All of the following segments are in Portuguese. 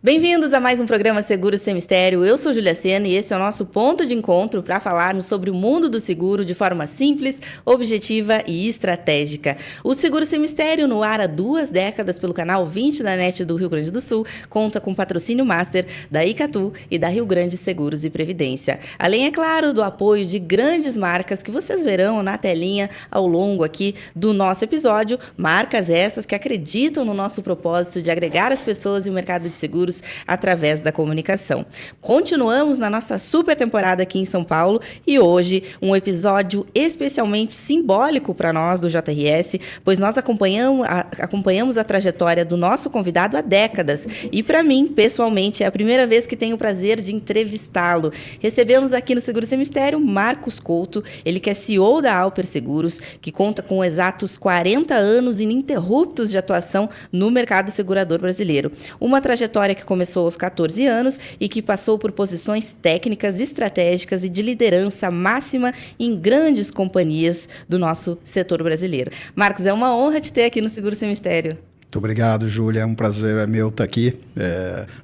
Bem-vindos a mais um programa Seguro Sem Mistério. Eu sou Júlia Sena e esse é o nosso ponto de encontro para falarmos sobre o mundo do seguro de forma simples, objetiva e estratégica. O Seguro Sem Mistério, no ar há 2 décadas pelo canal 20 da NET do Rio Grande do Sul, conta com patrocínio master da Icatu e da Rio Grande Seguros e Previdência. Além, é claro, do apoio de grandes marcas que vocês verão na telinha ao longo aqui do nosso episódio, marcas essas que acreditam no nosso propósito de agregar as pessoas e o mercado de seguros através da comunicação. Continuamos na nossa super temporada aqui em São Paulo e hoje um episódio especialmente simbólico para nós do JRS, pois nós acompanhamos a trajetória do nosso convidado há décadas e para mim, pessoalmente, é a primeira vez que tenho o prazer de entrevistá-lo. Recebemos aqui no Seguro Sem Mistério Marcos Couto, ele que é CEO da Alper Seguros, que conta com exatos 40 anos ininterruptos de atuação no mercado segurador brasileiro. Uma trajetória que começou aos 14 anos e que passou por posições técnicas, estratégicas e de liderança máxima em grandes companhias do nosso setor brasileiro. Marcos, é uma honra te ter aqui no Seguro Sem Mistério. Muito obrigado, Júlia. É um prazer meu estar aqui.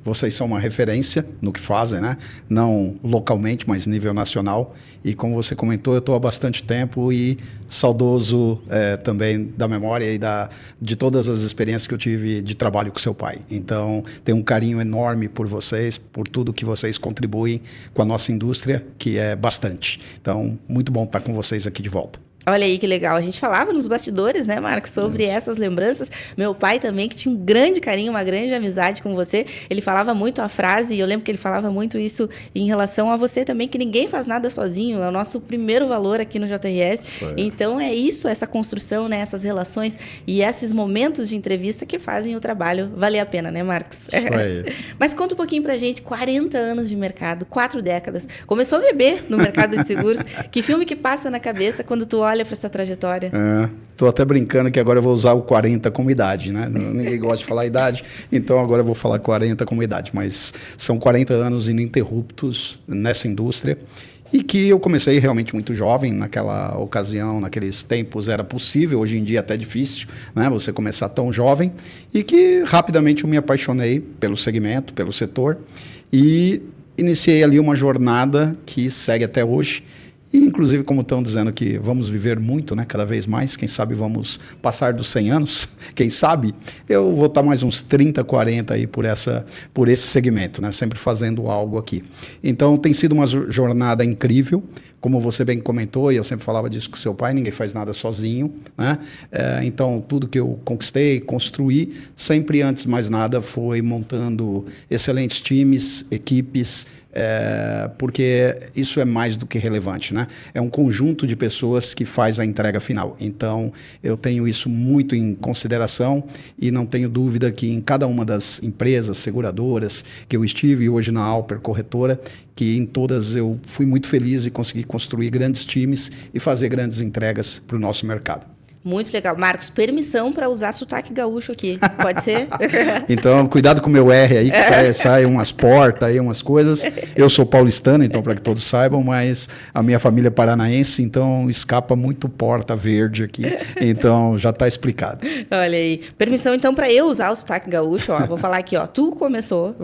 Vocês são uma referência no que fazem, né? Não localmente, mas nível nacional. E como você comentou, eu estou há bastante tempo e saudoso também da memória e de todas as experiências que eu tive de trabalho com seu pai. Então, tenho um carinho enorme por vocês, por tudo que vocês contribuem com a nossa indústria, que é bastante. Então, muito bom estar com vocês aqui de volta. Olha aí que legal. A gente falava nos bastidores, né, Marcos, sobre essas lembranças. Meu pai também, que tinha um grande carinho, uma grande amizade com você, ele falava muito a frase, e eu lembro que ele falava muito isso em relação a você também, que ninguém faz nada sozinho, é o nosso primeiro valor aqui no JRS. Então é isso, essa construção, né, essas relações e esses momentos de entrevista que fazem o trabalho valer a pena, né, Marcos? Mas conta um pouquinho pra gente, 40 anos de mercado, 4 décadas, começou a beber no mercado de seguros, que filme que passa na cabeça quando tu olha para essa trajetória? Estou até brincando que agora eu vou usar o 40 como idade, né? Ninguém gosta de falar idade, então agora eu vou falar 40 como idade, mas são 40 anos ininterruptos nessa indústria e que eu comecei realmente muito jovem, naquela ocasião, naqueles tempos era possível, hoje em dia é até difícil, né? Você começar tão jovem e que rapidamente eu me apaixonei pelo segmento, pelo setor e iniciei ali uma jornada que segue até hoje. E, inclusive, como estão dizendo que vamos viver muito, né, cada vez mais, quem sabe vamos passar dos 100 anos, quem sabe, eu vou estar mais uns 30, 40 aí por esse segmento, né, sempre fazendo algo aqui. Então, tem sido uma jornada incrível, como você bem comentou, e eu sempre falava disso com seu pai, ninguém faz nada sozinho, né? Então, tudo que eu conquistei, construí, sempre antes de mais nada foi montando excelentes times, equipes, porque isso é mais do que relevante, né? É um conjunto de pessoas que faz a entrega final. Então, eu tenho isso muito em consideração e não tenho dúvida que em cada uma das empresas, seguradoras que eu estive, hoje na Alper Corretora, que em todas eu fui muito feliz e consegui construir grandes times e fazer grandes entregas para o nosso mercado. Muito legal. Marcos, permissão para usar sotaque gaúcho aqui, pode ser? Então, cuidado com o meu R aí, que sai umas portas aí, umas coisas. Eu sou paulistano, então, para que todos saibam, mas a minha família é paranaense, então escapa muito porta verde aqui. Então, já está explicado. Olha aí. Permissão, então, para eu usar o sotaque gaúcho, ó, vou falar aqui, ó, tu começou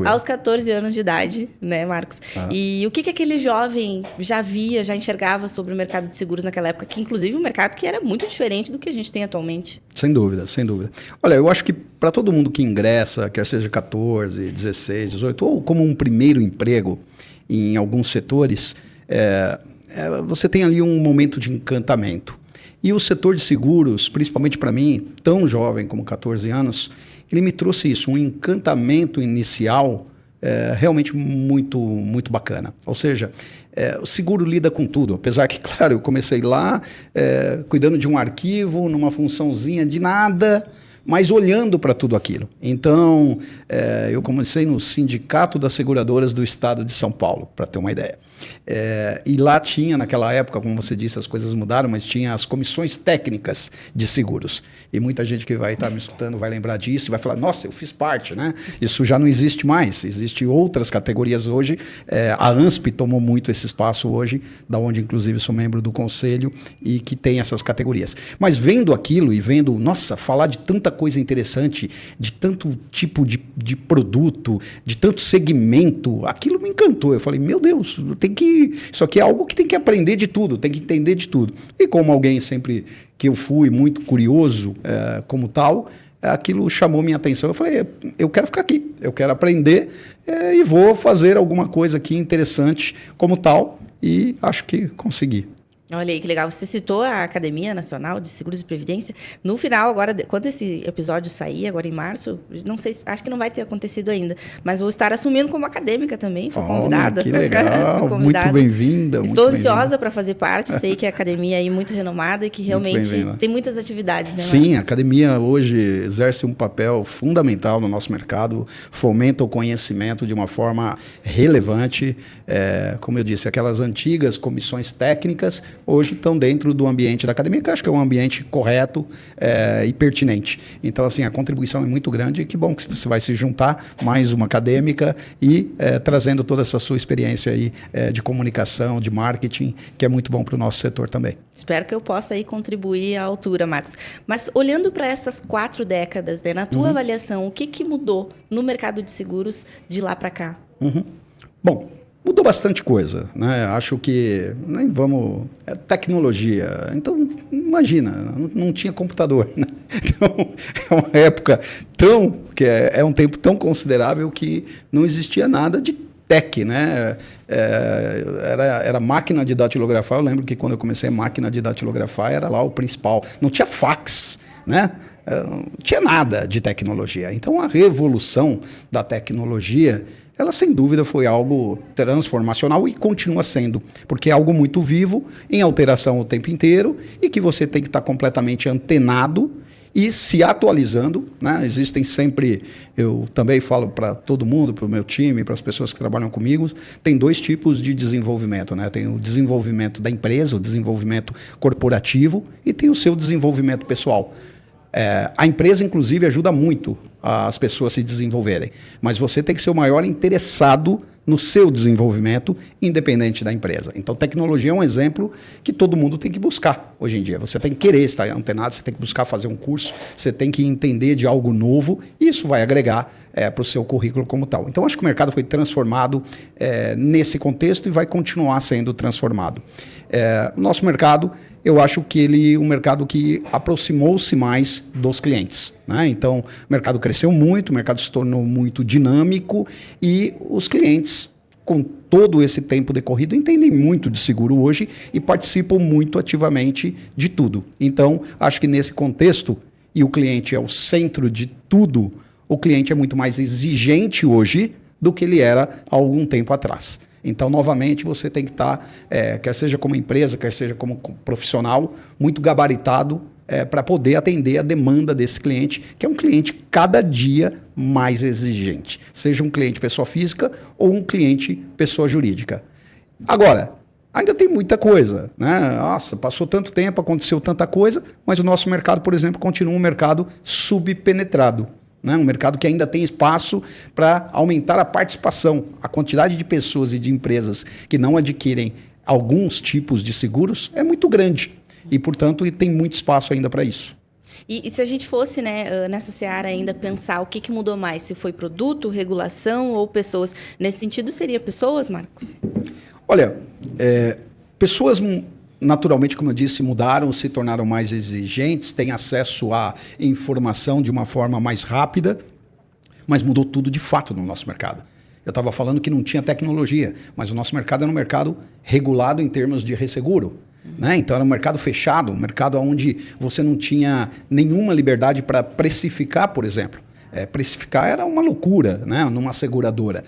aos 14 anos de idade, né, Marcos? E o que aquele jovem já via, já enxergava sobre o mercado de seguros naquela época, que inclusive um mercado que era muito diferente do que a gente tem atualmente? Sem dúvida, sem dúvida. Olha, eu acho que para todo mundo que ingressa, quer seja 14, 16, 18, ou como um primeiro emprego em alguns setores, você tem ali um momento de encantamento. E o setor de seguros, principalmente para mim, tão jovem como 14 anos, ele me trouxe isso, um encantamento inicial realmente muito, muito bacana. Ou seja, o seguro lida com tudo, apesar que, claro, eu comecei lá cuidando de um arquivo, numa funçãozinha de nada, mas olhando para tudo aquilo. Então, eu comecei no Sindicato das Seguradoras do Estado de São Paulo, para ter uma ideia. E lá tinha, naquela época, como você disse, as coisas mudaram, mas tinha as comissões técnicas de seguros. E muita gente que vai estar me escutando vai lembrar disso e vai falar, nossa, eu fiz parte, né? Isso já não existe mais, existem outras categorias hoje. A ANSP tomou muito esse espaço hoje, da onde inclusive sou membro do conselho e que tem essas categorias. Mas vendo aquilo e vendo, nossa, falar de tanta coisa interessante, de tanto tipo de produto, de tanto segmento. Aquilo me encantou. Eu falei, meu Deus, isso aqui é algo que tem que aprender de tudo, tem que entender de tudo. E como alguém sempre que eu fui muito curioso como tal, aquilo chamou minha atenção. Eu falei, eu quero ficar aqui, eu quero aprender e vou fazer alguma coisa aqui interessante como tal. E acho que consegui. Olha aí que legal. Você citou a Academia Nacional de Seguros e Previdência. No final, agora, quando esse episódio sair, agora em março, não sei, acho que não vai ter acontecido ainda, mas vou estar assumindo como acadêmica também, fui convidada. Que legal, muito bem-vinda. Estou ansiosa para fazer parte, sei que a academia é aí muito renomada e que realmente tem muitas atividades, né? Sim, a academia hoje exerce um papel fundamental no nosso mercado, fomenta o conhecimento de uma forma relevante. Como eu disse, aquelas antigas comissões técnicas hoje estão dentro do ambiente da academia, que eu acho que é um ambiente correto e pertinente. Então, assim, a contribuição é muito grande e que bom que você vai se juntar, mais uma acadêmica, e trazendo toda essa sua experiência aí de comunicação, de marketing, que é muito bom para o nosso setor também. Espero que eu possa aí contribuir à altura, Marcos. Mas olhando para essas 4 décadas, né, na tua avaliação, o que mudou no mercado de seguros de lá para cá? Bom, mudou bastante coisa, né? Acho que nem vamos... tecnologia. Então, imagina, não tinha computador, né? Então, é uma época que é um tempo tão considerável que não existia nada de tech, né? Era máquina de datilografar. Eu lembro que quando eu comecei a máquina de datilografar era lá o principal. Não tinha fax, né? Não tinha nada de tecnologia. Então, a revolução da tecnologia, ela sem dúvida foi algo transformacional e continua sendo, porque é algo muito vivo, em alteração o tempo inteiro e que você tem que estar completamente antenado e se atualizando, né? Existem sempre, eu também falo para todo mundo, para o meu time, para as pessoas que trabalham comigo, tem 2 tipos de desenvolvimento, né? Tem o desenvolvimento da empresa, o desenvolvimento corporativo, e tem o seu desenvolvimento pessoal. A empresa, inclusive, ajuda muito as pessoas a se desenvolverem, mas você tem que ser o maior interessado no seu desenvolvimento, independente da empresa. Então, tecnologia é um exemplo que todo mundo tem que buscar hoje em dia. Você tem que querer estar antenado, você tem que buscar fazer um curso, você tem que entender de algo novo, e isso vai agregar para o seu currículo como tal. Então, acho que o mercado foi transformado nesse contexto e vai continuar sendo transformado. O nosso mercado, eu acho que um mercado que aproximou-se mais dos clientes, né? Então, o mercado cresceu muito, o mercado se tornou muito dinâmico e os clientes, com todo esse tempo decorrido, entendem muito de seguro hoje e participam muito ativamente de tudo. Então, acho que nesse contexto, e o cliente é o centro de tudo, o cliente é muito mais exigente hoje do que ele era há algum tempo atrás. Então, novamente, você tem que estar, quer seja como empresa, quer seja como profissional, muito gabaritado para poder atender a demanda desse cliente, que é um cliente cada dia mais exigente. Seja um cliente pessoa física ou um cliente pessoa jurídica. Agora, ainda tem muita coisa, né? Nossa, passou tanto tempo, aconteceu tanta coisa, mas o nosso mercado, por exemplo, continua um mercado subpenetrado. Um mercado que ainda tem espaço para aumentar a participação. A quantidade de pessoas e de empresas que não adquirem alguns tipos de seguros é muito grande. E, portanto, tem muito espaço ainda para isso. E se a gente fosse, né, nessa seara ainda pensar o que mudou mais, se foi produto, regulação ou pessoas, nesse sentido seria pessoas, Marcos? Olha, pessoas... naturalmente, como eu disse, mudaram, se tornaram mais exigentes, têm acesso à informação de uma forma mais rápida, mas mudou tudo de fato no nosso mercado. Eu estava falando que não tinha tecnologia, mas o nosso mercado era um mercado regulado em termos de resseguro. Né? Então, era um mercado fechado, um mercado onde você não tinha nenhuma liberdade para precificar, por exemplo. Precificar era uma loucura, né? Numa seguradora.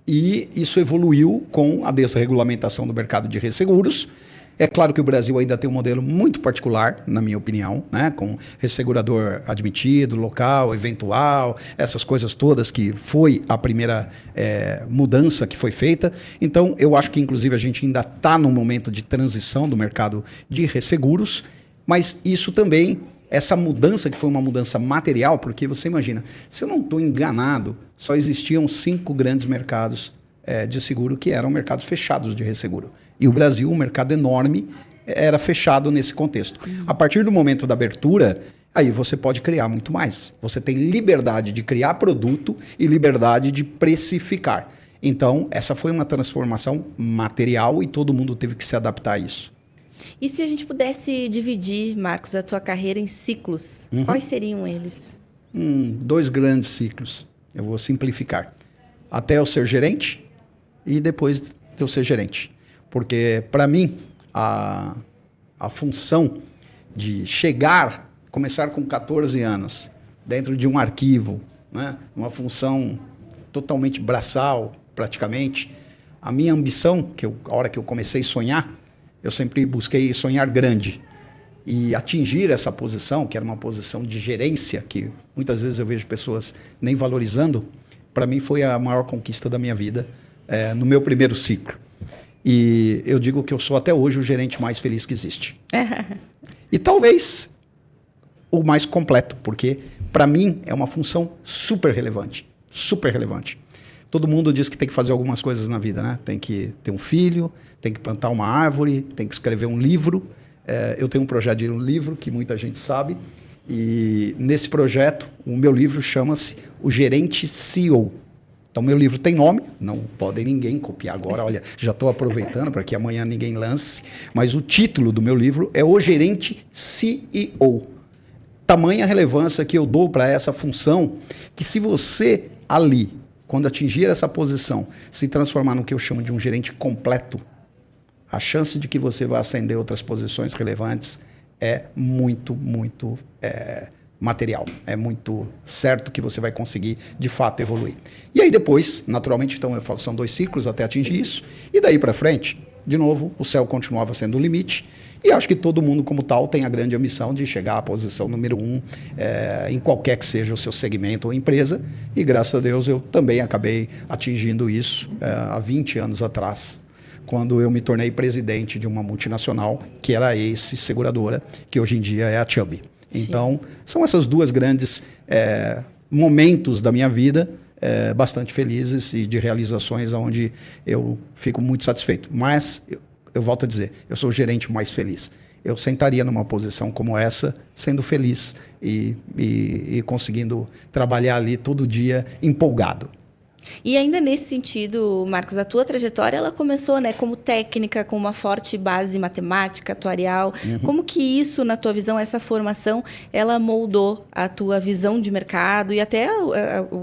E isso evoluiu com a desregulamentação do mercado de resseguros. É claro que o Brasil ainda tem um modelo muito particular, na minha opinião, né? Com ressegurador admitido, local, eventual, essas coisas todas que foi a primeira mudança que foi feita. Então, eu acho que, inclusive, a gente ainda está num momento de transição do mercado de resseguros, mas isso também... Essa mudança, que foi uma mudança material, porque você imagina, se eu não estou enganado, só existiam 5 grandes mercados de seguro que eram mercados fechados de resseguro. E o Brasil, um mercado enorme, era fechado nesse contexto. A partir do momento da abertura, aí você pode criar muito mais. Você tem liberdade de criar produto e liberdade de precificar. Então, essa foi uma transformação material e todo mundo teve que se adaptar a isso. E se a gente pudesse dividir, Marcos, a tua carreira em ciclos, quais seriam eles? 2 grandes ciclos. Eu vou simplificar. Até eu ser gerente e depois de eu ser gerente. Porque, para mim, a função de começar com 14 anos, dentro de um arquivo, né, uma função totalmente braçal, praticamente, a minha ambição, a hora que eu comecei a sonhar, eu sempre busquei sonhar grande. E atingir essa posição, que era uma posição de gerência, que muitas vezes eu vejo pessoas nem valorizando, para mim foi a maior conquista da minha vida, no meu primeiro ciclo. E eu digo que eu sou até hoje o gerente mais feliz que existe. E talvez o mais completo, porque para mim é uma função super relevante. Super relevante. Todo mundo diz que tem que fazer algumas coisas na vida, né? Tem que ter um filho, tem que plantar uma árvore, tem que escrever um livro. Eu tenho um projeto de um livro que muita gente sabe. E nesse projeto, o meu livro chama-se O Gerente CEO. Então, meu livro tem nome, não pode ninguém copiar agora. Olha, já estou aproveitando para que amanhã ninguém lance. Mas o título do meu livro é O Gerente CEO. Tamanha relevância que eu dou para essa função, que se você ali, quando atingir essa posição, se transformar no que eu chamo de um gerente completo, a chance de que você vá ascender outras posições relevantes é muito, muito material. É muito certo que você vai conseguir, de fato, evoluir. E aí depois, naturalmente, então eu falo, são 2 ciclos até atingir isso, e daí para frente, de novo, o céu continuava sendo o limite, e acho que todo mundo, como tal, tem a grande ambição de chegar à posição número 1 em qualquer que seja o seu segmento ou empresa. E, graças a Deus, eu também acabei atingindo isso há 20 anos atrás, quando eu me tornei presidente de uma multinacional, que era a Ace Seguradora, que hoje em dia é a Chubb. Sim. Então, são essas 2 grandes momentos da minha vida, bastante felizes e de realizações onde eu fico muito satisfeito. Mas eu volto a dizer, eu sou o gerente mais feliz. Eu sentaria numa posição como essa, sendo feliz e conseguindo trabalhar ali todo dia empolgado. E ainda nesse sentido, Marcos, a tua trajetória ela começou, né, como técnica, com uma forte base matemática, atuarial. Como que isso, na tua visão, essa formação, ela moldou a tua visão de mercado e até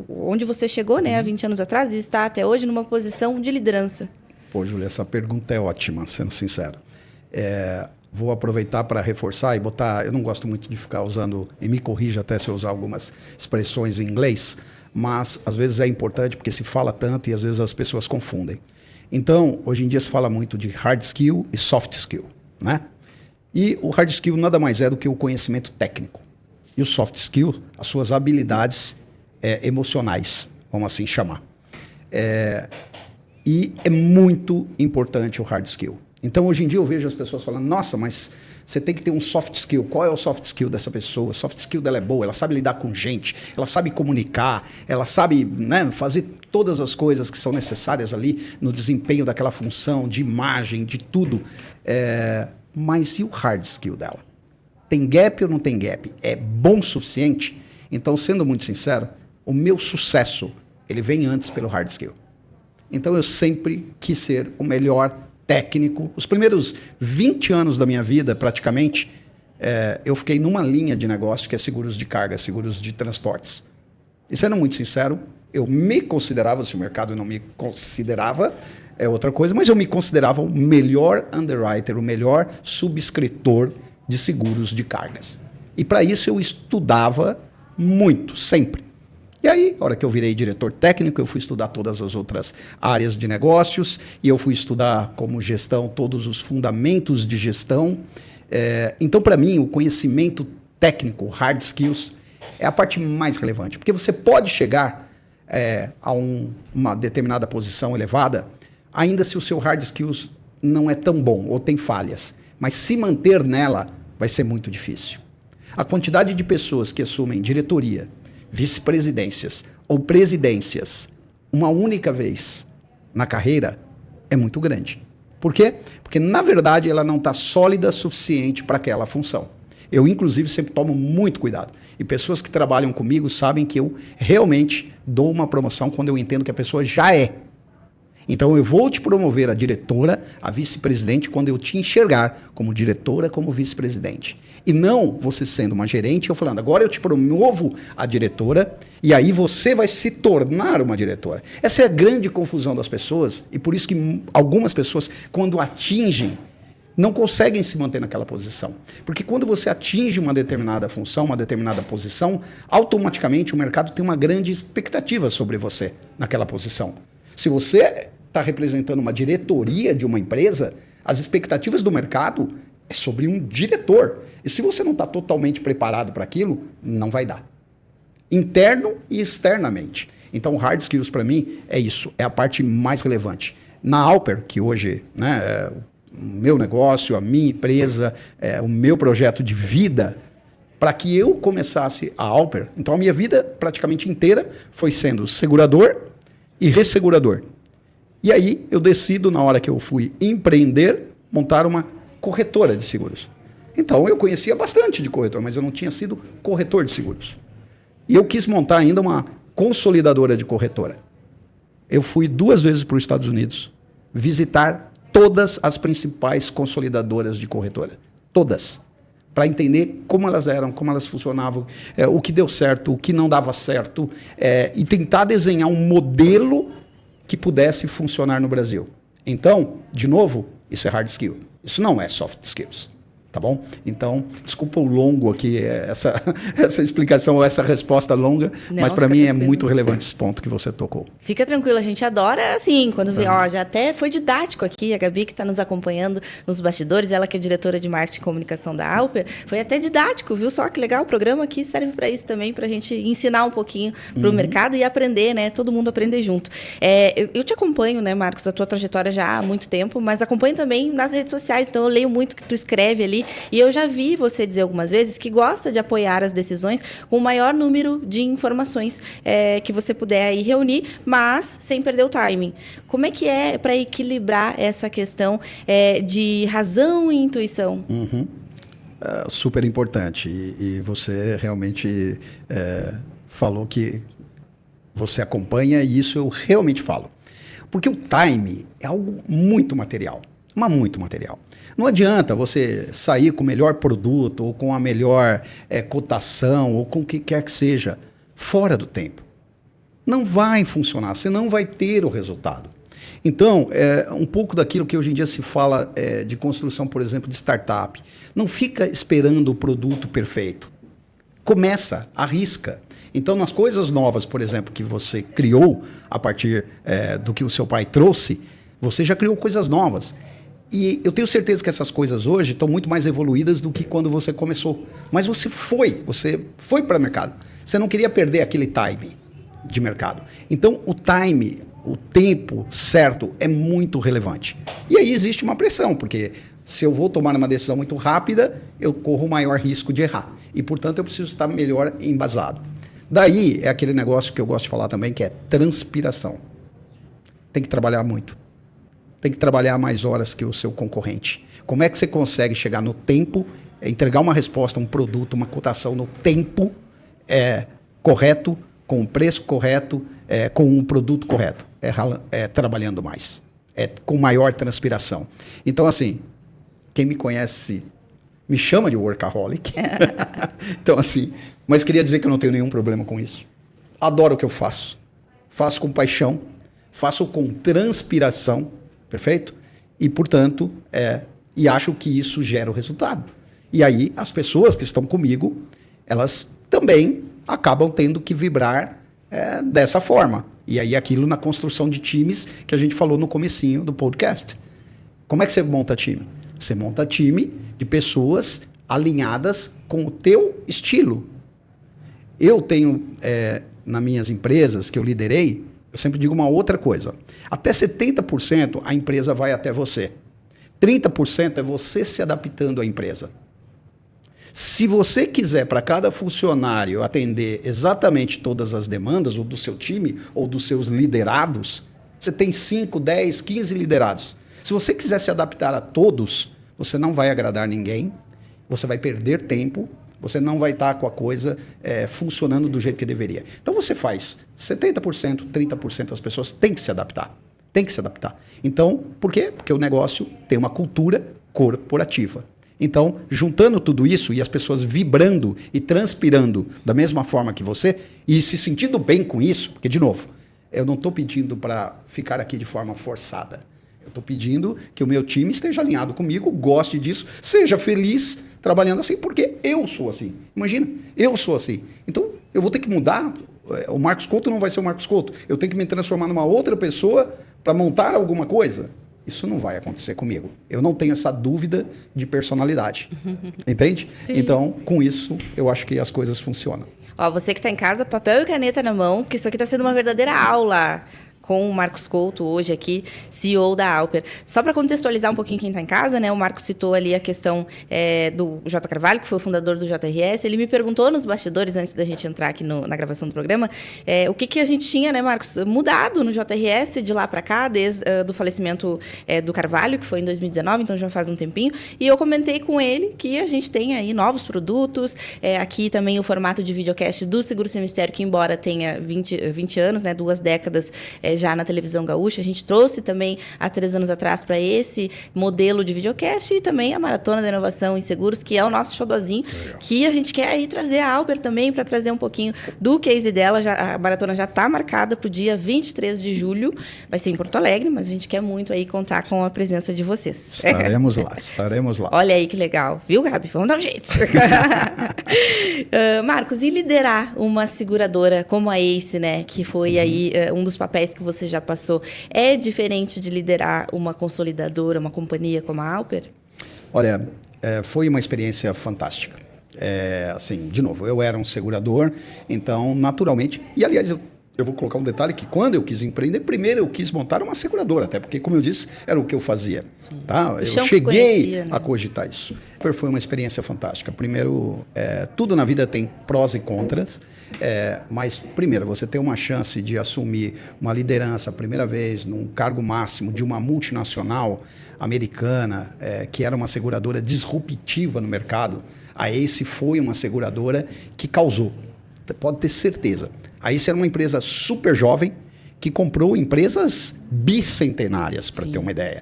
onde você chegou, né, há 20 anos atrás e está até hoje numa posição de liderança? Pô, Júlia, essa pergunta é ótima, sendo sincero. Vou aproveitar para reforçar e botar... Eu não gosto muito de ficar usando, e me corrija até se eu usar algumas expressões em inglês, mas às vezes é importante porque se fala tanto e às vezes as pessoas confundem. Então, hoje em dia se fala muito de hard skill e soft skill, né? E o hard skill nada mais é do que o conhecimento técnico. E o soft skill, as suas habilidades emocionais, vamos assim chamar. E é muito importante o hard skill. Então, hoje em dia eu vejo as pessoas falando, nossa, mas você tem que ter um soft skill. Qual é o soft skill dessa pessoa? O soft skill dela é boa, ela sabe lidar com gente, ela sabe comunicar, ela sabe, né, fazer todas as coisas que são necessárias ali no desempenho daquela função, de imagem, de tudo. Mas e o hard skill dela? Tem gap ou não tem gap? É bom o suficiente? Então, sendo muito sincero, o meu sucesso, ele vem antes pelo hard skill. Então, eu sempre quis ser o melhor técnico. Os primeiros 20 anos da minha vida, praticamente, eu fiquei numa linha de negócio que é seguros de carga, seguros de transportes. E sendo muito sincero, eu me considerava, se o mercado não me considerava, é outra coisa, mas eu me considerava o melhor underwriter, o melhor subscritor de seguros de cargas. E para isso eu estudava muito, sempre. E aí, na hora que eu virei diretor técnico, eu fui estudar todas as outras áreas de negócios e eu fui estudar como gestão, todos os fundamentos de gestão. Então, para mim, o conhecimento técnico, hard skills, é a parte mais relevante. Porque você pode chegar a uma determinada posição elevada, ainda se o seu hard skills não é tão bom ou tem falhas. Mas se manter nela vai ser muito difícil. A quantidade de pessoas que assumem diretoria, vice-presidências ou presidências uma única vez na carreira é muito grande. Por quê? Porque, na verdade, ela não está sólida o suficiente para aquela função. Eu, inclusive, sempre tomo muito cuidado. E pessoas que trabalham comigo sabem que eu realmente dou uma promoção quando eu entendo que a pessoa já é. Então, eu vou te promover a diretora, a vice-presidente, quando eu te enxergar como diretora, como vice-presidente. E não você sendo uma gerente, eu falando, agora eu te promovo a diretora, e aí você vai se tornar uma diretora. Essa é a grande confusão das pessoas, e por isso que algumas pessoas, quando atingem, não conseguem se manter naquela posição. Porque quando você atinge uma determinada função, uma determinada posição, automaticamente o mercado tem uma grande expectativa sobre você naquela posição. Se você está representando uma diretoria de uma empresa, as expectativas do mercado é sobre um diretor. E se você não está totalmente preparado para aquilo, não vai dar. Interno e externamente. Então, hard skills para mim é isso, é a parte mais relevante. Na Alper, que hoje, né, é o meu negócio, a minha empresa, o meu projeto de vida, para que eu começasse a Alper, então a minha vida praticamente inteira foi sendo segurador e ressegurador. E aí eu decido, na hora que eu fui empreender, montar uma corretora de seguros. Então eu conhecia bastante de corretor, mas eu não tinha sido corretor de seguros. E eu quis montar ainda uma consolidadora de corretora. Eu fui 2 vezes para os Estados Unidos visitar todas as principais consolidadoras de corretora. Todas. Para entender como elas eram, como elas funcionavam, o que deu certo, o que não dava certo, e tentar desenhar um modelo que pudesse funcionar no Brasil. Então, de novo, isso é hard skill. Isso não é soft skills. Tá bom? Então, desculpa o longo aqui, essa explicação, essa resposta longa, não, mas para mim tranquilo. É muito relevante esse ponto que você tocou. Fica tranquilo, a gente adora, assim, quando vê, já até foi didático aqui, a Gabi que está nos acompanhando nos bastidores, ela que é diretora de marketing e comunicação da Alper, foi até didático, viu? Só que legal, o programa aqui serve para isso também, para a gente ensinar um pouquinho para o mercado e aprender, né? Todo mundo aprender junto. Eu te acompanho, né, Marcos, a tua trajetória já há muito tempo, mas acompanho também nas redes sociais, então eu leio muito o que tu escreve ali. E eu já vi você dizer algumas vezes que gosta de apoiar as decisões com o maior número de informações que você puder aí reunir, mas sem perder o timing. Como é que é para equilibrar essa questão de razão e intuição? Super importante. E você realmente falou que você acompanha, e isso eu realmente falo. Porque o time é algo muito material, mas muito material. Não adianta você sair com o melhor produto, ou com a melhor cotação, ou com o que quer que seja, fora do tempo. Não vai funcionar, você não vai ter o resultado. Então, um pouco daquilo que hoje em dia se fala de construção, por exemplo, de startup. Não fica esperando o produto perfeito. Começa, arrisca. Então, nas coisas novas, por exemplo, que você criou a partir do que o seu pai trouxe, você já criou coisas novas. E eu tenho certeza que essas coisas hoje estão muito mais evoluídas do que quando você começou. Mas você foi para o mercado. Você não queria perder aquele time de mercado. Então, o time, o tempo certo é muito relevante. E aí existe uma pressão, porque se eu vou tomar uma decisão muito rápida, eu corro o maior risco de errar. E, portanto, eu preciso estar melhor embasado. Daí é aquele negócio que eu gosto de falar também, que é transpiração. Tem que trabalhar muito. Tem que trabalhar mais horas que o seu concorrente. Como é que você consegue chegar no tempo, entregar uma resposta, um produto, uma cotação no tempo correto, com o preço correto, com um produto correto? Trabalhando mais, com maior transpiração. Então, assim, quem me conhece me chama de workaholic. Então, assim, mas queria dizer que eu não tenho nenhum problema com isso. Adoro o que eu faço. Faço com paixão, faço com transpiração. Perfeito? E, portanto, e acho que isso gera o resultado. E aí, as pessoas que estão comigo, elas também acabam tendo que vibrar dessa forma. E aí, aquilo na construção de times que a gente falou no comecinho do podcast. Como é que você monta time? Você monta time de pessoas alinhadas com o teu estilo. Eu tenho, nas minhas empresas que eu liderei, eu sempre digo uma outra coisa. Até 70% a empresa vai até você. 30% é você se adaptando à empresa. Se você quiser, para cada funcionário, atender exatamente todas as demandas, ou do seu time, ou dos seus liderados, você tem 5, 10, 15 liderados. Se você quiser se adaptar a todos, você não vai agradar ninguém, você vai perder tempo, você não vai estar com a coisa funcionando do jeito que deveria. Então você faz 70%, 30% das pessoas têm que se adaptar. Tem que se adaptar. Então, por quê? Porque o negócio tem uma cultura corporativa. Então, juntando tudo isso e as pessoas vibrando e transpirando da mesma forma que você e se sentindo bem com isso, porque, de novo, eu não estou pedindo para ficar aqui de forma forçada. Eu estou pedindo que o meu time esteja alinhado comigo, goste disso, seja feliz trabalhando assim, porque eu sou assim. Imagina, eu sou assim. Então, eu vou ter que mudar. O Marcos Couto não vai ser o Marcos Couto. Eu tenho que me transformar numa outra pessoa para montar alguma coisa. Isso não vai acontecer comigo. Eu não tenho essa dúvida de personalidade. Entende? Sim. Então, com isso, eu acho que as coisas funcionam. Ó, você que está em casa, papel e caneta na mão, que isso aqui está sendo uma verdadeira aula com o Marcos Couto, hoje aqui, CEO da Alper. Só para contextualizar um pouquinho quem está em casa, né? O Marcos citou ali a questão do J. Carvalho, que foi o fundador do JRS. Ele me perguntou nos bastidores, antes da gente entrar aqui na gravação do programa, o que a gente tinha, né, Marcos, mudado no JRS de lá para cá, desde do falecimento do Carvalho, que foi em 2019, então já faz um tempinho. E eu comentei com ele que a gente tem aí novos produtos, aqui também o formato de videocast do Seguro Sem Mistério, que embora tenha 20 anos, né, 2 décadas, já na televisão gaúcha, a gente trouxe também há 3 anos atrás para esse modelo de videocast e também a Maratona da Inovação em Seguros, que é o nosso xodózinho, que a gente quer aí trazer a Alper também para trazer um pouquinho do case dela. A maratona já está marcada para o dia 23 de julho, vai ser em Porto Alegre, mas a gente quer muito aí contar com a presença de vocês. Estaremos lá, estaremos lá. Olha aí que legal, viu, Gabi? Vamos dar um jeito. Marcos, e liderar uma seguradora como a ACE, né, que foi aí um dos papéis que você já passou, é diferente de liderar uma consolidadora, uma companhia como a Alper? Olha, foi uma experiência fantástica. Assim, de novo, eu era um segurador, então, naturalmente... E, aliás, eu vou colocar um detalhe que quando eu quis empreender, primeiro eu quis montar uma seguradora, até porque, como eu disse, era o que eu fazia. Tá? Eu cheguei a cogitar isso. Foi uma experiência fantástica. Primeiro, tudo na vida tem prós e contras, mas, primeiro, você tem uma chance de assumir uma liderança a primeira vez num cargo máximo de uma multinacional americana, que era uma seguradora disruptiva no mercado. A ACE foi uma seguradora que causou, pode ter certeza. A ACE era uma empresa super jovem que comprou empresas bicentenárias, para ter uma ideia.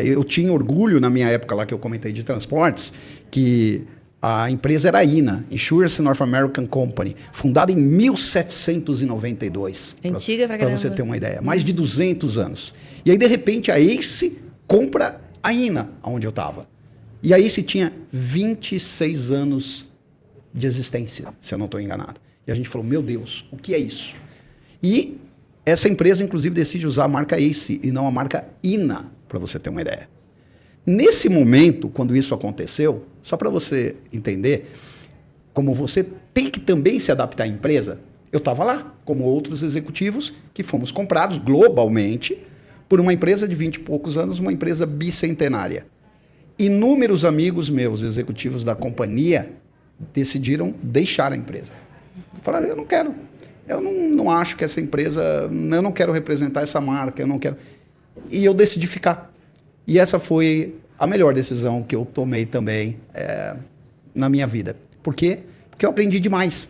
Eu tinha orgulho, na minha época lá que eu comentei de transportes, que a empresa era a INA, Insurance North American Company, fundada em 1792. Antiga pra caramba. Para você ter uma ideia. Mais de 200 anos. E aí, de repente, a ACE compra a INA, onde eu estava. E a ACE tinha 26 anos de existência, se eu não estou enganado. E a gente falou, meu Deus, o que é isso? E essa empresa, inclusive, decide usar a marca ACE e não a marca INA, para você ter uma ideia. Nesse momento, quando isso aconteceu, só para você entender, como você tem que também se adaptar à empresa, eu estava lá, como outros executivos, que fomos comprados globalmente por uma empresa de 20 e poucos anos, uma empresa bicentenária. Inúmeros amigos meus, executivos da companhia, decidiram deixar a empresa. Falaram, eu não quero, eu não acho que essa empresa, eu não quero representar essa marca, eu não quero... E eu decidi ficar. E essa foi a melhor decisão que eu tomei também na minha vida. Por quê? Porque eu aprendi demais.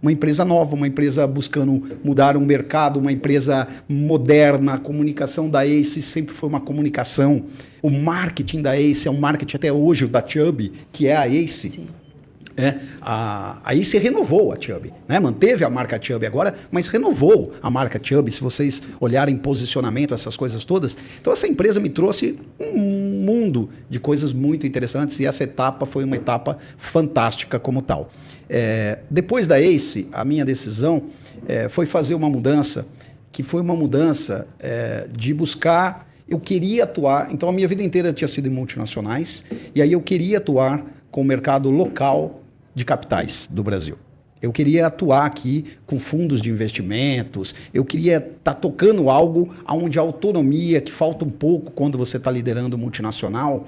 Uma empresa nova, uma empresa buscando mudar um mercado, uma empresa moderna. A comunicação da ACE sempre foi uma comunicação. O marketing da ACE é um marketing até hoje, o da Chubb, que é a ACE. Sim. A ACE renovou a Chubb, né? Manteve a marca Chubb agora, mas renovou a marca Chubb, se vocês olharem posicionamento, essas coisas todas. Então essa empresa me trouxe um mundo de coisas muito interessantes e essa etapa foi uma etapa fantástica como tal. Depois da ACE, a minha decisão foi fazer uma mudança, que foi uma mudança de buscar... Eu queria atuar, então a minha vida inteira tinha sido em multinacionais, e aí eu queria atuar com o mercado local de capitais do Brasil. Eu queria atuar aqui com fundos de investimentos, eu queria estar tocando algo onde a autonomia, que falta um pouco quando você está liderando multinacional,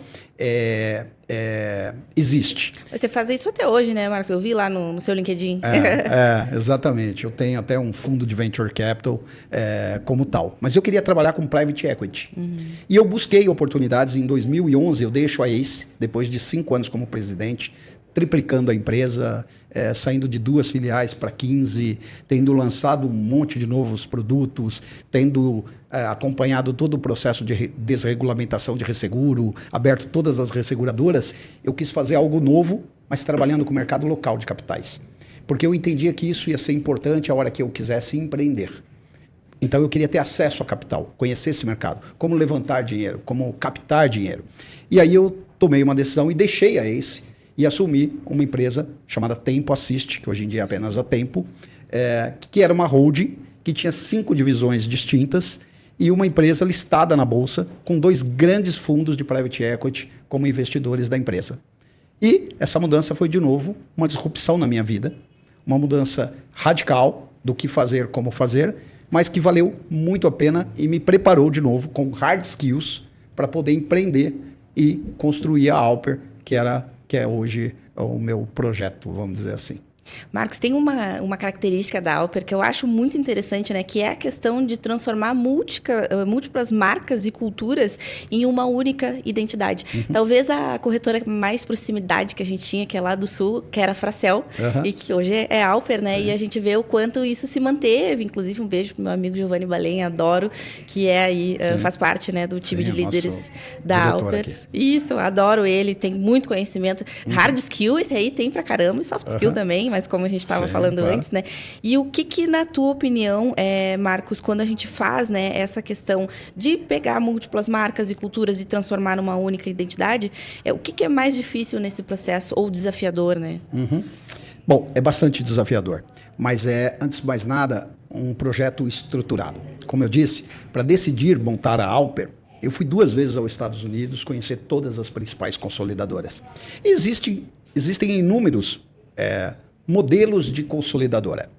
existe. Você faz isso até hoje, né, Marcos? Eu vi lá no seu LinkedIn. Exatamente. Eu tenho até um fundo de venture capital como tal. Mas eu queria trabalhar com private equity. E eu busquei oportunidades. Em 2011, eu deixo a ACE, depois de 5 anos como presidente, triplicando a empresa, saindo de 2 filiais para 15, tendo lançado um monte de novos produtos, tendo acompanhado todo o processo de desregulamentação de resseguro, aberto todas as resseguradoras. Eu quis fazer algo novo, mas trabalhando com o mercado local de capitais. Porque eu entendia que isso ia ser importante a hora que eu quisesse empreender. Então eu queria ter acesso a capital, conhecer esse mercado, como levantar dinheiro, como captar dinheiro. E aí eu tomei uma decisão e deixei a ACE e assumi uma empresa chamada Tempo Assist, que hoje em dia é apenas a Tempo, que era uma holding que tinha 5 divisões distintas e uma empresa listada na Bolsa com 2 grandes fundos de private equity como investidores da empresa. E essa mudança foi, de novo, uma disrupção na minha vida, uma mudança radical do que fazer, como fazer, mas que valeu muito a pena e me preparou de novo com hard skills para poder empreender e construir a Alper, que é hoje o meu projeto, vamos dizer assim. Marcos, tem uma característica da Alper que eu acho muito interessante, né? Que é a questão de transformar múltiplas marcas e culturas em uma única identidade. Talvez a corretora mais proximidade que a gente tinha, que é lá do Sul, que era a Fracel, e que hoje é Alper, né? Sim. E a gente vê o quanto isso se manteve. Inclusive, um beijo pro meu amigo Giovanni Balém, adoro, que é aí, faz parte, né, do time de líderes da Alper. Aqui. Isso, adoro ele, tem muito conhecimento. Hard skill, esse aí tem pra caramba, e soft skill também, mas como a gente estava falando antes, né? E o que na tua opinião, Marcos, quando a gente faz, né, essa questão de pegar múltiplas marcas e culturas e transformar numa única identidade, o que é mais difícil nesse processo ou desafiador, né? Bom, é bastante desafiador, mas antes de mais nada, um projeto estruturado. Como eu disse, para decidir montar a Alper, eu fui 2 vezes aos Estados Unidos conhecer todas as principais consolidadoras. Existem inúmeros modelos de consolidadora.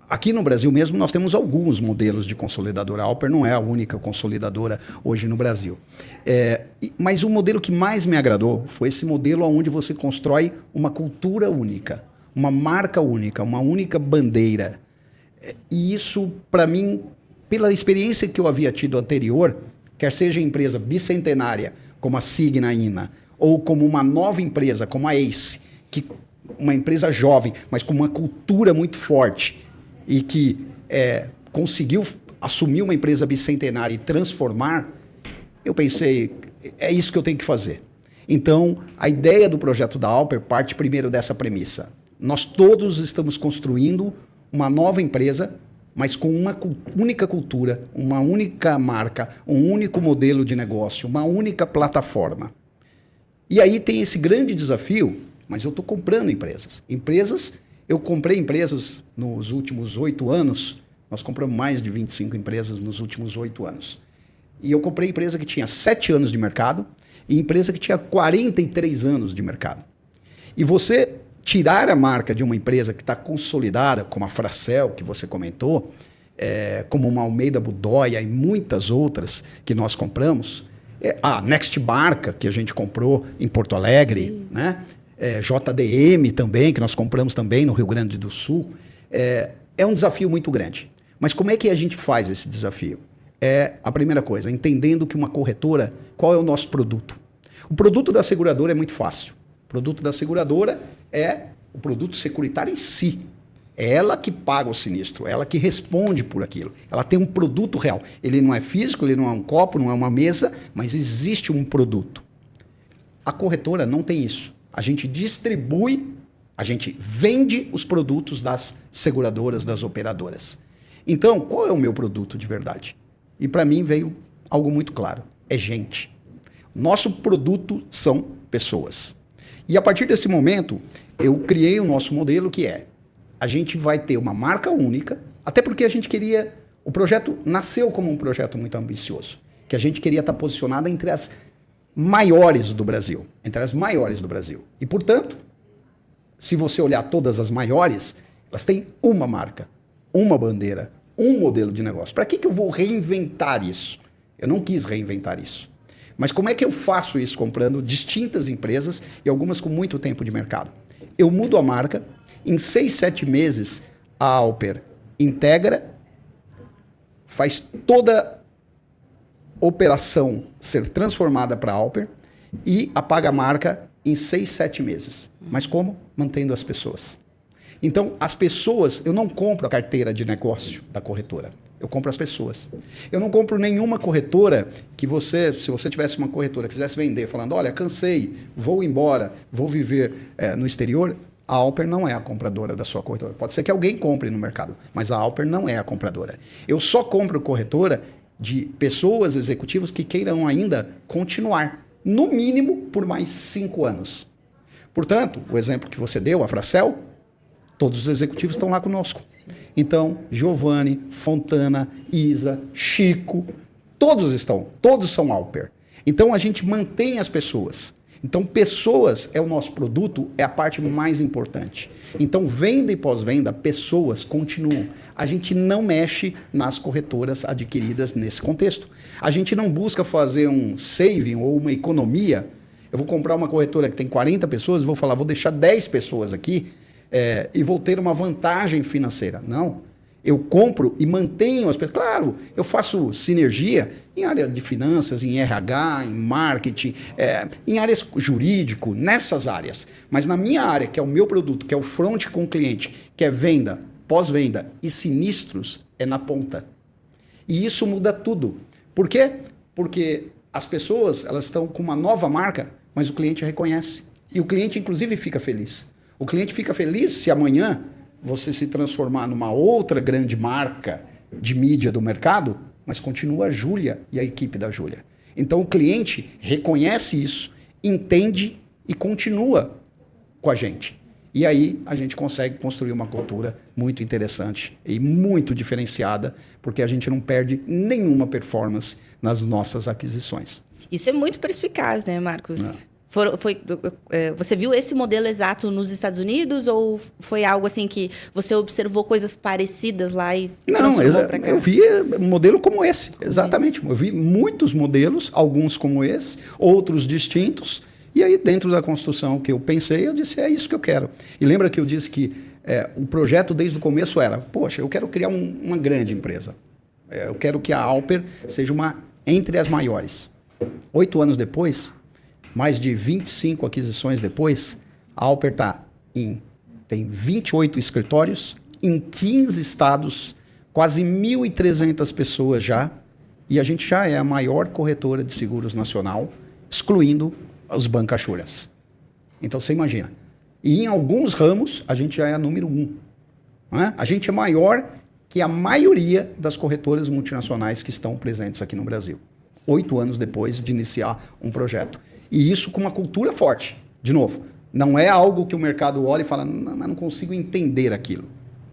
Aqui no Brasil mesmo nós temos alguns modelos de consolidadora. A Alper não é a única consolidadora hoje no Brasil. Mas o modelo que mais me agradou foi esse modelo onde você constrói uma cultura única, uma marca única, uma única bandeira. E isso, para mim, pela experiência que eu havia tido anterior, quer seja empresa bicentenária, como a Signa Ina, ou como uma nova empresa, como a ACE, que uma empresa jovem, mas com uma cultura muito forte e que conseguiu assumir uma empresa bicentenária e transformar, eu pensei, é isso que eu tenho que fazer. Então, a ideia do projeto da Alper parte primeiro dessa premissa. Nós todos estamos construindo uma nova empresa, mas com uma única cultura, uma única marca, um único modelo de negócio, uma única plataforma. E aí tem esse grande desafio, mas eu estou comprando empresas. Eu comprei empresas nos últimos 8 anos, nós compramos mais de 25 empresas nos últimos 8 anos. E eu comprei empresa que tinha 7 anos de mercado e empresa que tinha 43 anos de mercado. E você tirar a marca de uma empresa que está consolidada, como a Fracel, que você comentou, como uma Almeida Budóia e muitas outras que nós compramos, a Next Barca, que a gente comprou em Porto Alegre, né? JDM também, que nós compramos também no Rio Grande do Sul, é um desafio muito grande. Mas como é que a gente faz esse desafio? A primeira coisa, entendendo que uma corretora, qual é o nosso produto? O produto da seguradora é muito fácil. O produto da seguradora é o produto securitário em si. É ela que paga o sinistro, ela que responde por aquilo. Ela tem um produto real. Ele não é físico, ele não é um copo, não é uma mesa, mas existe um produto. A corretora não tem isso. A gente distribui, a gente vende os produtos das seguradoras, das operadoras. Então, qual é o meu produto de verdade? E para mim veio algo muito claro, é gente. Nosso produto são pessoas. E a partir desse momento, eu criei o nosso modelo que a gente vai ter uma marca única, até porque a gente queria, o projeto nasceu como um projeto muito ambicioso, que a gente queria estar posicionado entre as maiores do Brasil, E, portanto, se você olhar todas as maiores, elas têm uma marca, uma bandeira, um modelo de negócio. Para que eu vou reinventar isso? Eu não quis reinventar isso. Mas como é que eu faço isso comprando distintas empresas e algumas com muito tempo de mercado? Eu mudo a marca, em 6, 7 meses, a Alper integra, faz toda a operação ser transformada para a Alper e apaga a marca em 6, 7 meses. Mas como? Mantendo as pessoas. Então, as pessoas, eu não compro a carteira de negócio da corretora. Eu compro as pessoas. Eu não compro nenhuma corretora que você, se você tivesse uma corretora que quisesse vender, falando, olha, cansei, vou embora, vou viver no exterior, a Alper não é a compradora da sua corretora. Pode ser que alguém compre no mercado, mas a Alper não é a compradora. Eu só compro corretora de pessoas, executivos que queiram ainda continuar, no mínimo, por mais 5 anos. Portanto, o exemplo que você deu, a Fracel, todos os executivos estão lá conosco. Então, Giovanni, Fontana, Isa, Chico, todos são Alper. Então, a gente mantém as pessoas. Então, pessoas é o nosso produto, é a parte mais importante. Então, venda e pós-venda, pessoas continuam. A gente não mexe nas corretoras adquiridas nesse contexto. A gente não busca fazer um saving ou uma economia. Eu vou comprar uma corretora que tem 40 pessoas, vou falar, vou deixar 10 pessoas aqui, e vou ter uma vantagem financeira. Não. Eu compro e mantenho as pessoas. Claro, eu faço sinergia em área de finanças, em RH, em marketing, em áreas jurídico, nessas áreas. Mas na minha área, que é o meu produto, que é o front com o cliente, que é venda, pós-venda e sinistros, é na ponta. E isso muda tudo. Por quê? Porque as pessoas elas estão com uma nova marca, mas o cliente reconhece. E o cliente, inclusive, fica feliz. O cliente fica feliz se amanhã você se transformar numa outra grande marca de mídia do mercado, mas continua a Júlia e a equipe da Júlia. Então o cliente reconhece isso, entende e continua com a gente. E aí a gente consegue construir uma cultura muito interessante e muito diferenciada, porque a gente não perde nenhuma performance nas nossas aquisições. Isso é muito perspicaz, né, Marcos? Não. Você viu esse modelo exato nos Estados Unidos ou foi algo assim que você observou coisas parecidas lá e transformou para cá? Eu vi um modelo como esse, exatamente. Eu vi muitos modelos, alguns como esse, outros distintos. E aí, dentro da construção que eu pensei, eu disse, é isso que eu quero. E lembra que eu disse que o projeto desde o começo era, poxa, eu quero criar uma grande empresa. Eu quero que a Alper seja entre as maiores. 8 anos depois, mais de 25 aquisições depois, a Alper tem 28 escritórios, em 15 estados, quase 1.300 pessoas já, e a gente já é a maior corretora de seguros nacional, excluindo os bancassuras. Então, você imagina. E em alguns ramos, a gente já é a número 1. Né? A gente é maior que a maioria das corretoras multinacionais que estão presentes aqui no Brasil. 8 anos depois de iniciar um projeto. E isso com uma cultura forte. De novo, não é algo que o mercado olha e fala, não consigo entender aquilo.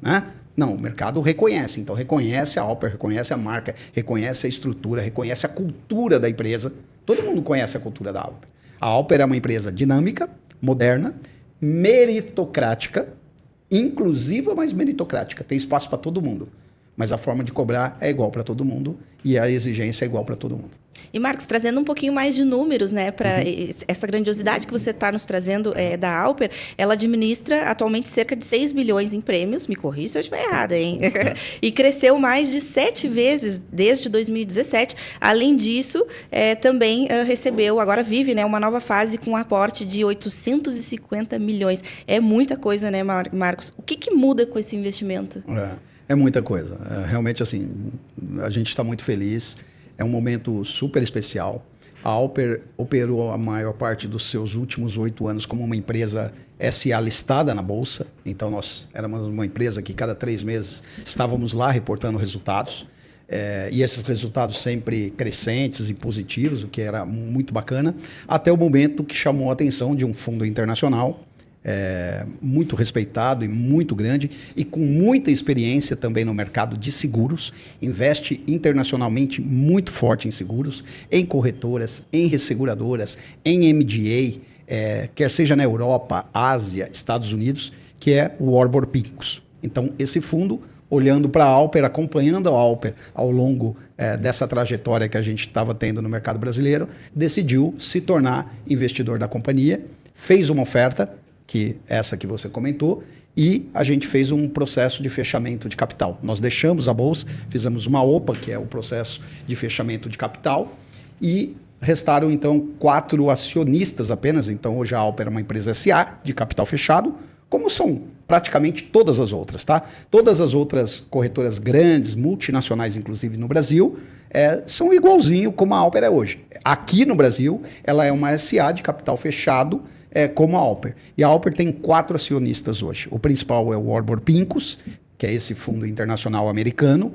Né? Não, o mercado reconhece. Então, reconhece a Alper, reconhece a marca, reconhece a estrutura, reconhece a cultura da empresa. Todo mundo conhece a cultura da Alper. A Alper é uma empresa dinâmica, moderna, meritocrática, inclusiva, mas meritocrática. Tem espaço para todo mundo. Mas a forma de cobrar é igual para todo mundo e a exigência é igual para todo mundo. E, Marcos, trazendo um pouquinho mais de números, né, para essa grandiosidade que você está nos trazendo da Alper, ela administra atualmente cerca de 6 bilhões em prêmios, me corrija se eu estiver errada, hein? E cresceu mais de 7 vezes desde 2017. Além disso, também recebeu, agora vive, né, uma nova fase com um aporte de 850 milhões. É muita coisa, né, Marcos? O que muda com esse investimento? É muita coisa. Realmente, assim, a gente está muito feliz. É um momento super especial. A Alper operou a maior parte dos seus últimos 8 anos como uma empresa SA listada na Bolsa. Então, nós éramos uma empresa que cada 3 meses estávamos lá reportando resultados. E esses resultados sempre crescentes e positivos, o que era muito bacana. Até o momento que chamou a atenção de um fundo internacional, muito respeitado e muito grande e com muita experiência também no mercado de seguros, investe internacionalmente muito forte em seguros, em corretoras, em resseguradoras, em MGA, quer seja na Europa, Ásia, Estados Unidos, que é o Warburg Pincus. Então, esse fundo, olhando para a Alper, acompanhando a Alper ao longo dessa trajetória que a gente estava tendo no mercado brasileiro, decidiu se tornar investidor da companhia, fez uma oferta, que essa que você comentou, e a gente fez um processo de fechamento de capital. Nós deixamos a bolsa, fizemos uma OPA, que é o processo de fechamento de capital, e restaram, então, 4 acionistas apenas. Então, hoje a Alper é uma empresa SA, de capital fechado, como são praticamente todas as outras, tá? Todas as outras corretoras grandes, multinacionais, inclusive no Brasil, são igualzinho como a Alper é hoje. Aqui no Brasil, ela é uma SA de capital fechado, como a Alper. E a Alper tem 4 acionistas hoje. O principal é o Warburg Pincus, que é esse fundo internacional americano.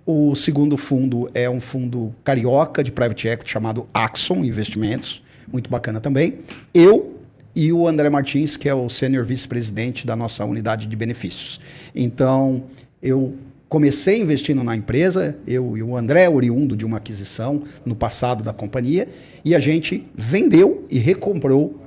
O segundo fundo é um fundo carioca de private equity chamado Axon Investimentos, muito bacana também. Eu e o André Martins, que é o sênior vice-presidente da nossa unidade de benefícios. Então, eu comecei investindo na empresa, eu e o André, oriundo de uma aquisição no passado da companhia, e a gente vendeu e recomprou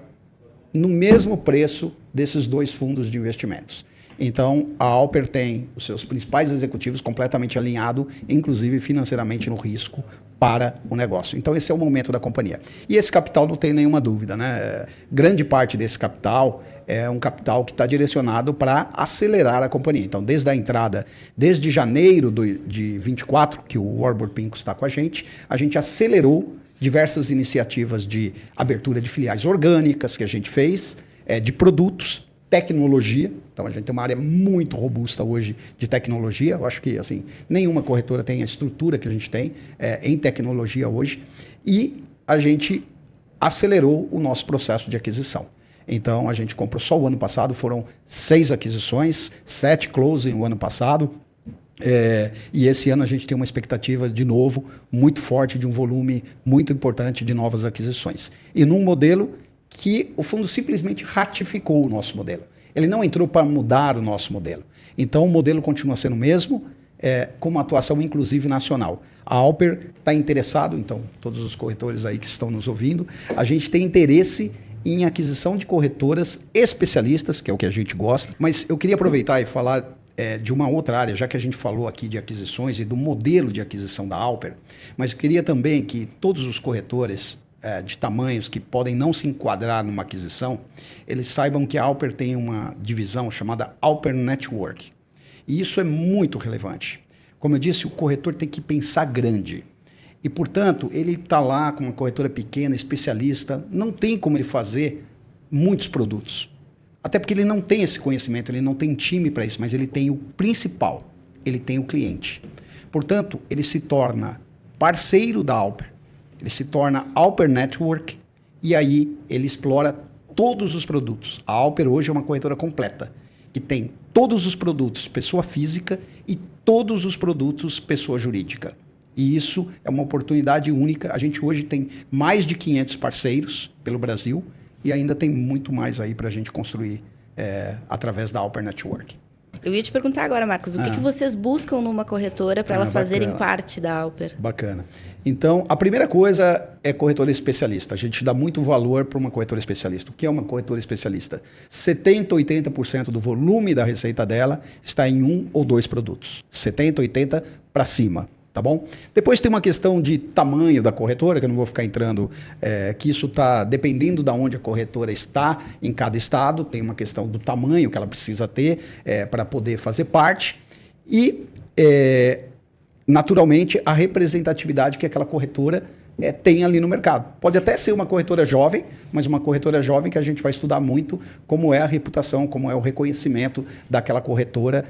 no mesmo preço desses 2 fundos de investimentos. Então, a Alper tem os seus principais executivos completamente alinhados, inclusive financeiramente no risco para o negócio. Então, esse é o momento da companhia. E esse capital, não tem nenhuma dúvida, né? Grande parte desse capital é um capital que está direcionado para acelerar a companhia. Então, desde a entrada, desde janeiro de 24, que o Warburg Pincus está com a gente acelerou diversas iniciativas de abertura de filiais orgânicas que a gente fez, de produtos, tecnologia. Então, a gente tem uma área muito robusta hoje de tecnologia. Eu acho que assim, nenhuma corretora tem a estrutura que a gente tem em tecnologia hoje. E a gente acelerou o nosso processo de aquisição. Então, a gente comprou só o ano passado, foram 6 aquisições, 7 closing o ano passado. E esse ano a gente tem uma expectativa, de novo, muito forte, de um volume muito importante de novas aquisições. E num modelo que o fundo simplesmente ratificou o nosso modelo. Ele não entrou para mudar o nosso modelo. Então, o modelo continua sendo o mesmo, com uma atuação, inclusive, nacional. A Alper está interessado, então, todos os corretores aí que estão nos ouvindo, a gente tem interesse em aquisição de corretoras especialistas, que é o que a gente gosta. Mas eu queria aproveitar e falar de uma outra área, já que a gente falou aqui de aquisições e do modelo de aquisição da Alper, mas eu queria também que todos os corretores de tamanhos que podem não se enquadrar numa aquisição, eles saibam que a Alper tem uma divisão chamada Alper Network. E isso é muito relevante. Como eu disse, o corretor tem que pensar grande. E, portanto, ele está lá com uma corretora pequena, especialista, não tem como ele fazer muitos produtos. Até porque ele não tem esse conhecimento, ele não tem time para isso, mas ele tem o principal, ele tem o cliente. Portanto, ele se torna parceiro da Alper, ele se torna Alper Network e aí ele explora todos os produtos. A Alper hoje é uma corretora completa, que tem todos os produtos pessoa física e todos os produtos pessoa jurídica. E isso é uma oportunidade única. A gente hoje tem mais de 500 parceiros pelo Brasil, e ainda tem muito mais aí para a gente construir através da Alper Network. Eu ia te perguntar agora, Marcos, o que vocês buscam numa corretora para elas fazerem parte da Alper? Bacana. Então, a primeira coisa é corretora especialista. A gente dá muito valor para uma corretora especialista. O que é uma corretora especialista? 70%, 80% do volume da receita dela está em 1 ou 2 produtos. 70%, 80% para cima. Tá bom? Depois tem uma questão de tamanho da corretora, que eu não vou ficar entrando, que isso está dependendo de onde a corretora está em cada estado, tem uma questão do tamanho que ela precisa ter para poder fazer parte e, naturalmente, a representatividade que aquela corretora tem ali no mercado. Pode até ser uma corretora jovem, mas uma corretora jovem que a gente vai estudar muito como é a reputação, como é o reconhecimento daquela corretora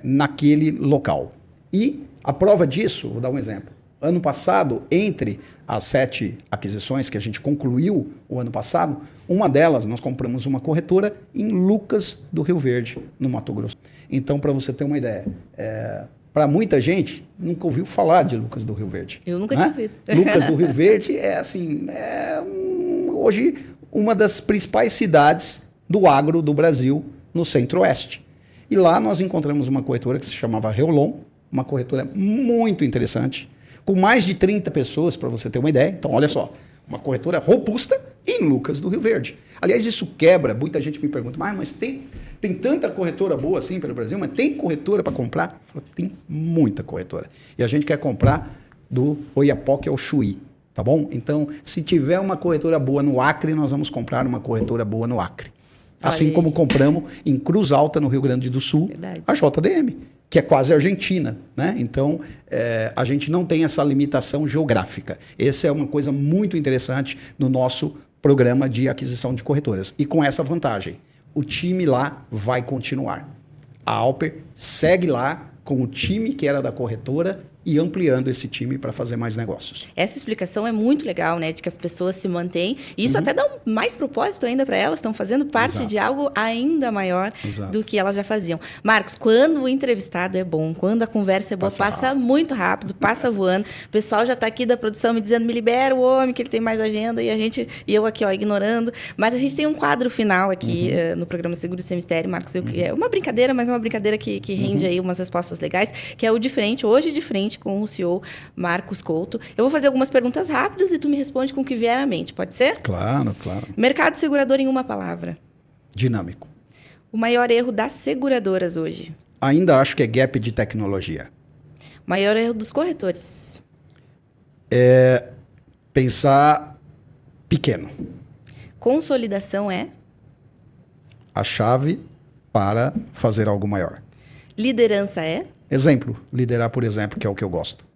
naquele local. E a prova disso, vou dar um exemplo. Ano passado, entre as 7 aquisições que a gente concluiu o ano passado, uma delas nós compramos uma corretora em Lucas do Rio Verde, no Mato Grosso. Então, para você ter uma ideia, para muita gente, nunca ouviu falar de Lucas do Rio Verde. Eu nunca tinha ouvido. Lucas do Rio Verde hoje uma das principais cidades do agro do Brasil, no Centro-Oeste. E lá nós encontramos uma corretora que se chamava Reolon, uma corretora muito interessante, com mais de 30 pessoas, para você ter uma ideia. Então, olha só, uma corretora robusta em Lucas do Rio Verde. Aliás, isso quebra, muita gente me pergunta, mas tem tanta corretora boa assim pelo Brasil, mas tem corretora para comprar? Eu falo, tem muita corretora. E a gente quer comprar do Oiapoque ao Chuí, tá bom? Então, se tiver uma corretora boa no Acre, nós vamos comprar uma corretora boa no Acre. Assim como compramos em Cruz Alta, no Rio Grande do Sul, verdade, a JDM, que é quase Argentina, né? Então, a gente não tem essa limitação geográfica. Essa é uma coisa muito interessante no nosso programa de aquisição de corretoras. E com essa vantagem, o time lá vai continuar. A Alper segue lá com o time que era da corretora e ampliando esse time para fazer mais negócios. Essa explicação é muito legal, né? De que as pessoas se mantêm. E isso até dá mais propósito ainda para elas. Estão fazendo parte de algo ainda maior do que elas já faziam. Marcos, quando o entrevistado é bom, quando a conversa é boa, passa muito rápido, passa voando. O pessoal já está aqui da produção me dizendo, me libera o homem, que ele tem mais agenda. E eu aqui, ignorando. Mas a gente tem um quadro final aqui no programa Seguro Sem Mistério, Marcos. É uma brincadeira, mas é uma brincadeira que rende aí umas respostas legais, que é o de frente, hoje de frente, com o CEO Marcos Couto. Eu vou fazer algumas perguntas rápidas e tu me responde com o que vier à mente, pode ser? Claro, claro. Mercado segurador em uma palavra. Dinâmico. O maior erro das seguradoras hoje? Ainda acho que é gap de tecnologia. O maior erro dos corretores? É pensar pequeno. Consolidação é? A chave para fazer algo maior. Liderança é? Exemplo, liderar por exemplo, que é o que eu gosto.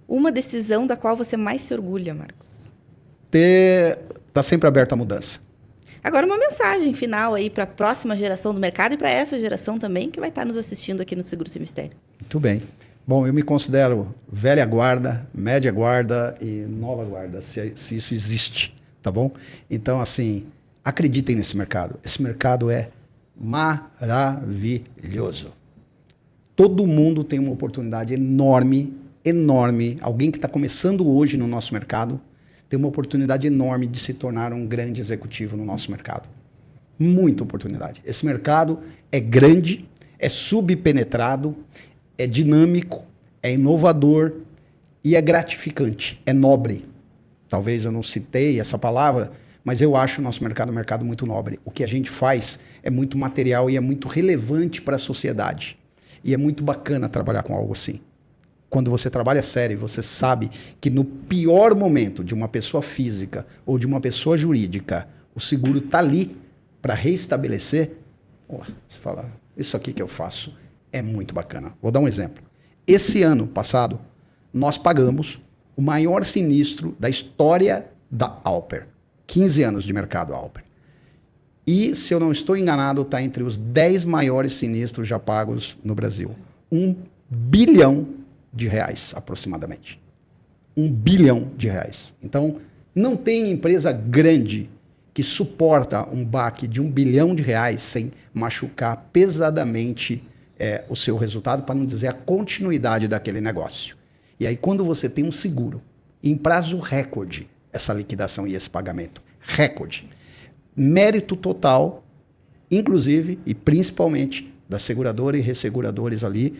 Uma decisão da qual você mais se orgulha, Marcos? Tá sempre aberto à mudança. Agora uma mensagem final aí para a próxima geração do mercado e para essa geração também que vai estar nos assistindo aqui no Seguro Sem Mistério. Muito bem. Bom, eu me considero velha guarda, média guarda e nova guarda, se isso existe, tá bom? Então, assim, acreditem nesse mercado. Esse mercado é maravilhoso. Todo mundo tem uma oportunidade enorme, enorme. Alguém que está começando hoje no nosso mercado tem uma oportunidade enorme de se tornar um grande executivo no nosso mercado. Muita oportunidade. Esse mercado é grande, é subpenetrado, é dinâmico, é inovador e é gratificante, é nobre. Talvez eu não citei essa palavra, mas eu acho o nosso mercado um mercado muito nobre. O que a gente faz é muito material e é muito relevante para a sociedade. E é muito bacana trabalhar com algo assim. Quando você trabalha sério, você sabe que no pior momento de uma pessoa física ou de uma pessoa jurídica, o seguro está ali para reestabelecer. Você fala, isso aqui que eu faço é muito bacana. Vou dar um exemplo. Esse ano passado, nós pagamos o maior sinistro da história da Alper. 15 anos de mercado Alper. E, se eu não estou enganado, está entre os 10 maiores sinistros já pagos no Brasil. R$ 1 bilhão, aproximadamente. R$ 1 bilhão. Então, não tem empresa grande que suporta um baque de R$ 1 bilhão sem machucar pesadamente o seu resultado, para não dizer a continuidade daquele negócio. E aí, quando você tem um seguro, em prazo recorde, essa liquidação e esse pagamento, recorde, mérito total, inclusive e principalmente da seguradora e resseguradores ali,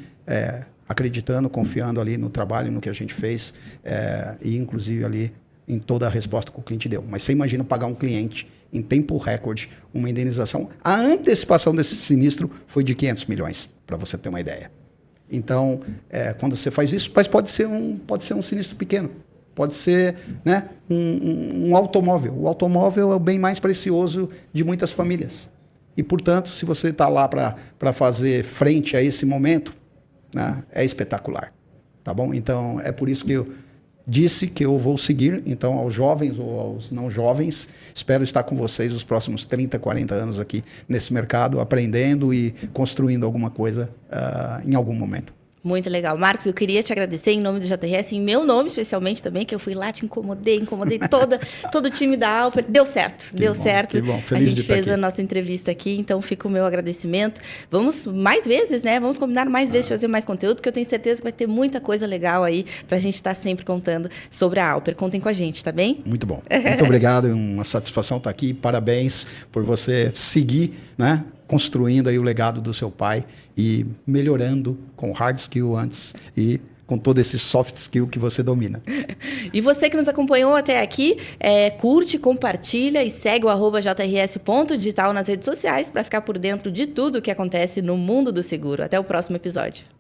acreditando, confiando ali no trabalho, no que a gente fez, e inclusive ali em toda a resposta que o cliente deu. Mas você imagina pagar um cliente em tempo recorde uma indenização. A antecipação desse sinistro foi de 500 milhões, para você ter uma ideia. Então, quando você faz isso, mas pode ser um sinistro pequeno. Pode ser, né, um automóvel. O automóvel é o bem mais precioso de muitas famílias. E, portanto, se você está lá para fazer frente a esse momento, né, é espetacular. Tá bom? Então, é por isso que eu disse que eu vou seguir. Então, aos jovens ou aos não jovens, espero estar com vocês os próximos 30, 40 anos aqui nesse mercado, aprendendo e construindo alguma coisa em algum momento. Muito legal. Marcos, eu queria te agradecer em nome do JRS, em meu nome especialmente também, que eu fui lá, te incomodei todo o time da Alper. Deu certo, deu certo. Que bom, feliz de estar aqui. A gente fez a nossa entrevista aqui, então fica o meu agradecimento. Vamos mais vezes, né? Vamos combinar mais vezes, fazer mais conteúdo, porque eu tenho certeza que vai ter muita coisa legal aí para a gente estar sempre contando sobre a Alper. Contem com a gente, tá bem? Muito bom. Muito obrigado, é uma satisfação estar aqui. Parabéns por você seguir, né, construindo aí o legado do seu pai e melhorando com hard skill antes e com todo esse soft skill que você domina. E você que nos acompanhou até aqui, curte, compartilha e segue o @jrs.digital nas redes sociais para ficar por dentro de tudo o que acontece no mundo do seguro. Até o próximo episódio.